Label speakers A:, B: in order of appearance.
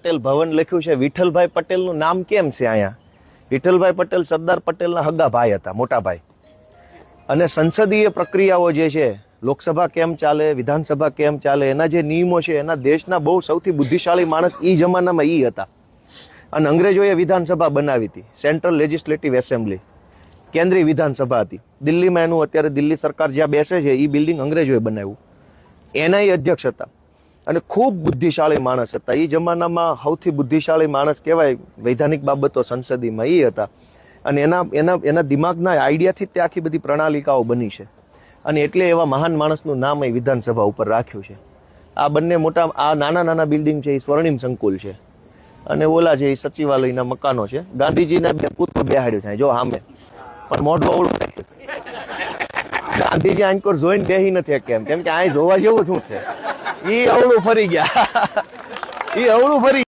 A: પટેલ ભવન લખ્યું છે. વિઠ્ઠલભાઈ પટેલનું નામ કેમ છે અહીંયા? વિઠ્ઠલભાઈ પટેલ સરદાર પટેલના હગા ભાઈ હતા, મોટા ભાઈ. અને સંસદીય પ્રક્રિયાઓ જે છે, લોકસભા કેમ ચાલે, વિધાનસભા કેમ ચાલે, એના જે નિયમો છે, એના દેશના બહુ સૌથી બુદ્ધિશાળી માણસ એ જમાનામાં એ હતા. અને અંગ્રેજોએ વિધાનસભા બનાવી હતી, સેન્ટ્રલ લેજિસ્લેટિવ એસેમ્બલી, કેન્દ્રીય વિધાનસભા હતી દિલ્હીમાં. એનું અત્યારે દિલ્હી સરકાર જ્યાં બેસે છે એ બિલ્ડિંગ અંગ્રેજોએ બનાવ્યું. એના અધ્યક્ષ હતા અને ખૂબ બુદ્ધિશાળી માણસ હતા. એ જમાનામાં સૌથી બુદ્ધિશાળી માણસ કહેવાય વૈધાનિક બાબતો સંસદીમાં એ હતા. અને એના દિમાગના આઈડિયાથી જ તે આખી બધી પ્રણાલિકાઓ બની છે. અને એટલે એવા મહાન માણસનું નામ અહીં વિધાનસભા ઉપર રાખ્યું છે. આ બંને મોટા, આ નાના નાના બિલ્ડિંગ છે એ સ્વર્ણિમ સંકુલ છે, અને ઓલા છે એ સચિવાલયના મકાનો છે. ગાંધીજીના બે પુત્ર બેહાડ્યો છે જો સામે, પણ મોઢું અવળું ગાંધીજી આંકોર જોઈને બેહી નથી કેમ કે આ જોવા જેવું શું છે? એ અવળું ફરી ગયા, એ અવળું ફરી